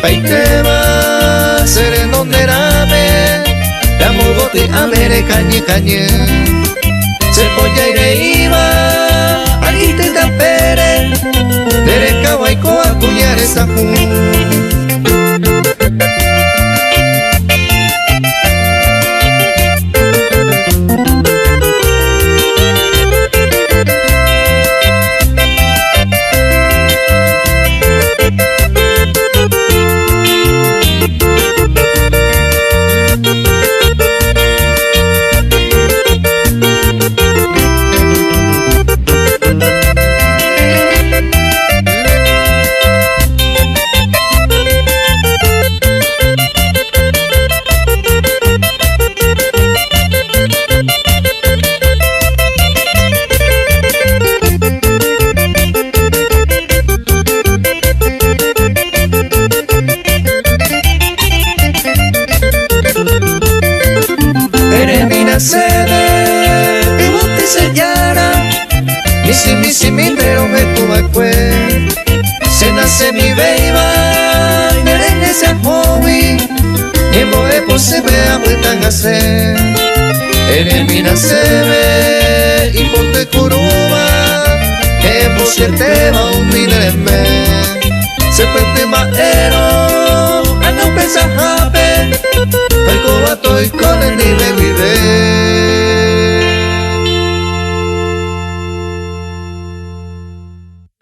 Paitema sereno nerame la mogote amere cañe cañe se polla ireiva agite tapere dereka waiko akuñare sahun. Sede que bote sellara misi mi pero me tuva cue se nace mi beiba y merengue se jovi y moe se me apretan a ser eres mi sede y ponte curuba en vos que te va un minerme se pente maero a no pensar jape el cobato y con el nivel vive.